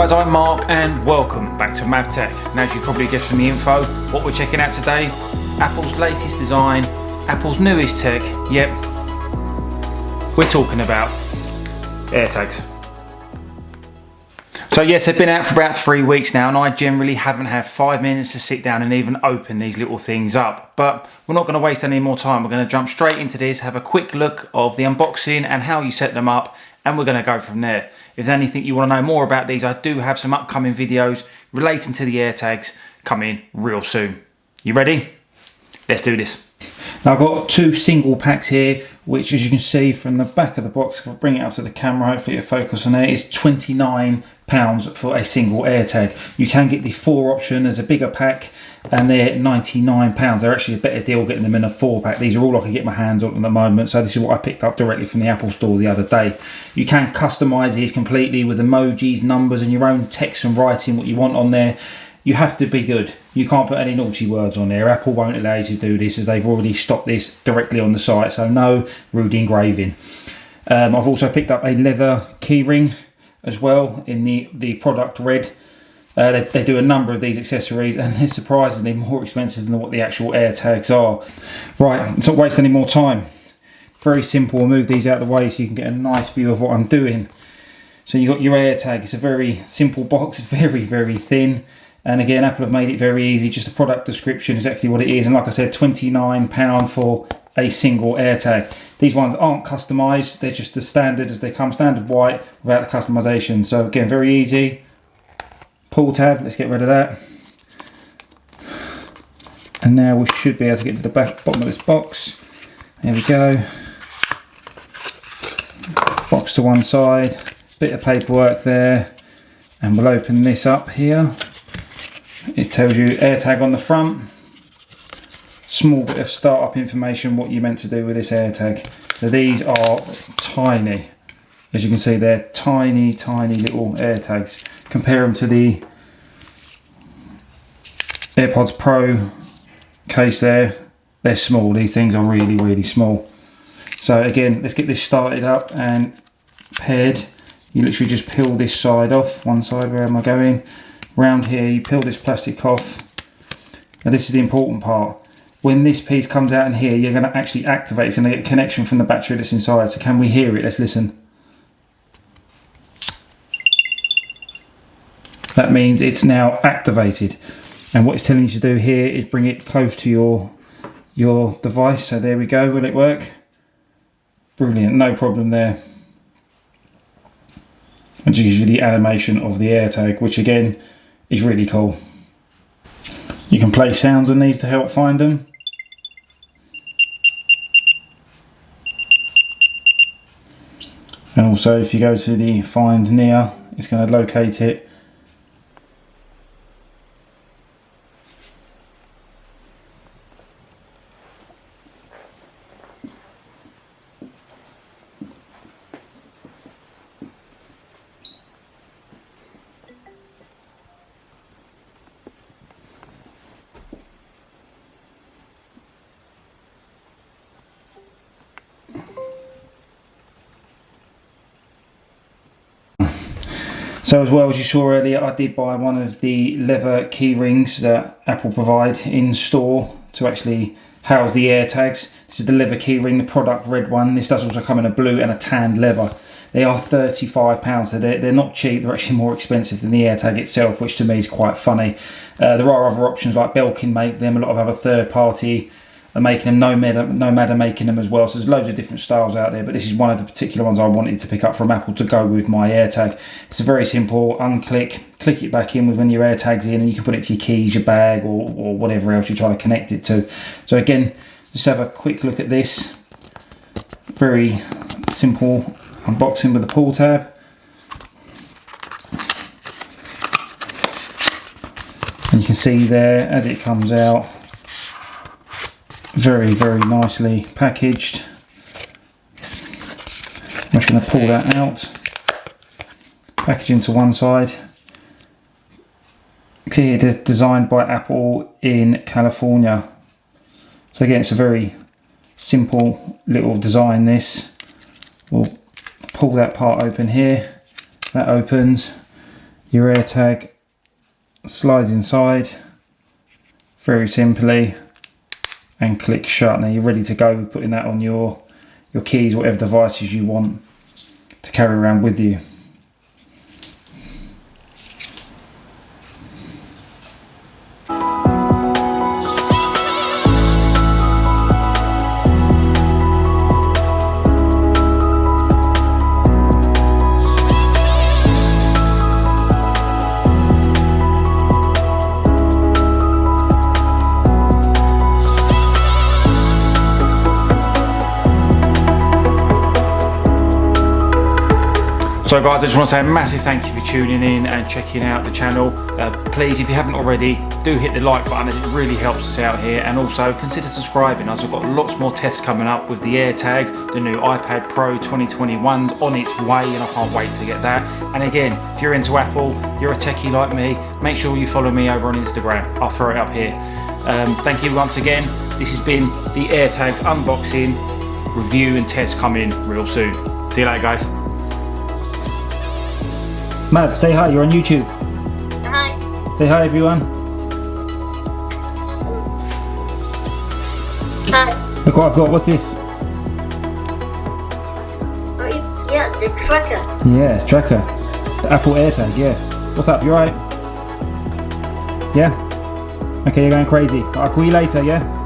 guys, I'm Mark and welcome back to MavTech. And as you probably guessed from the info, what we're checking out today, Apple's latest design, Apple's newest tech, yep, we're talking about AirTags. So yes, they've been out for about 3 weeks now and I generally haven't had 5 minutes to sit down and even open these little things up. But we're not going to waste any more time. We're going to jump straight into this, have a quick look of the unboxing and how you set them up, and we're going to go from there. If there's anything you want to know more about these, I do have some upcoming videos relating to the AirTags coming real soon. You ready? Let's do this. Now I've got 2 single packs here, which as you can see from the back of the box, if I bring it up to the camera, hopefully it'll focus on it, is £29 for a single AirTag. You can get the 4 option as a bigger pack and they're £99. They're actually a better deal getting them in a 4 pack. These are all I can get my hands on at the moment, so this is what I picked up directly from the Apple store the other day. You can customise these completely with emojis, numbers and your own text and writing what you want on there. You have to be good. You can't put any naughty words on there. Apple won't allow you to do this as they've already stopped this directly on the site, so no rude engraving. I've also picked up a leather keyring as well in the product red. They do a number of these accessories and they're surprisingly more expensive than what the actual AirTags are. Right, let's not waste any more time. Very simple, we'll move these out of the way so you can get a nice view of what I'm doing. So you've got your AirTag. It's a very simple box, very, very thin. And again, Apple have made it very easy, just a product description, exactly what it is. And like I said, £29 for a single AirTag. These ones aren't customised, they're just the standard as they come, standard white, without the customisation. So again, very easy. Pull tab, let's get rid of that. And now we should be able to get to the bottom of this box. There we go. Box to one side, bit of paperwork there. And we'll open this up here. It tells you AirTag on the front. Small bit of startup information, what you're meant to do with this AirTag. So these are tiny. As you can see, they're tiny, tiny little AirTags. Compare them to the AirPods Pro case there. They're small. These things are really, really small. So again, let's get this started up and paired. You literally just peel this side off. One side, where am I going? Round here, you peel this plastic off. Now this is the important part. When this piece comes out in here, you're going to actually activate. It's going to get a connection from the battery that's inside. So can we hear it? Let's listen. That means it's now activated. And what it's telling you to do here is bring it close to your device. So there we go. Will it work? Brilliant. No problem there. And gives you the animation of the AirTag, which again is really cool. You can play sounds on these to help find them. And also if you go to the find near, it's going to locate it. So as well, as you saw earlier, I did buy one of the leather key rings that Apple provide in store to actually house the AirTags. This is the leather key ring, the product red one. This does also come in a blue and a tanned leather. They are £35, so they're not cheap. They're actually more expensive than the AirTag itself, which to me is quite funny. There are other options like Belkin make them, a lot of other third party are making them, Nomad are making them as well. So there's loads of different styles out there, but this is one of the particular ones I wanted to pick up from Apple to go with my AirTag. It's a very simple unclick, click it back in with when your AirTag's in, and you can put it to your keys, your bag, or whatever else you're trying to connect it to. So again, just have a quick look at this. Very simple unboxing with the pull tab. And you can see there as it comes out, very, very nicely packaged. I'm just going to pull that out, packaging to one side. See, it is designed by Apple in California. So again, it's a very simple little design. This, we'll pull that part open here, that opens. Your AirTag slides inside very simply and click shut. Now you're ready to go with putting that on your keys, whatever devices you want to carry around with you. So guys, I just want to say a massive thank you for tuning in and checking out the channel. Please, if you haven't already, do hit the like button as it really helps us out here, and also consider subscribing as I've got lots more tests coming up with the AirTags. The new iPad Pro 2021's on its way and I can't wait to get that. And again, if you're into Apple, you're a techie like me, make sure you follow me over on Instagram. I'll throw it up here. Thank you once again. This has been the AirTag unboxing, review and test coming real soon. See you later guys. Mav, say hi, you're on YouTube. Hi. Say hi everyone. Hi. Look what I've got, what's this? Oh, yeah, the tracker. Yeah, it's tracker. The Apple AirTag, yeah. What's up, you alright? Yeah? Okay, you're going crazy. I'll call you later, yeah?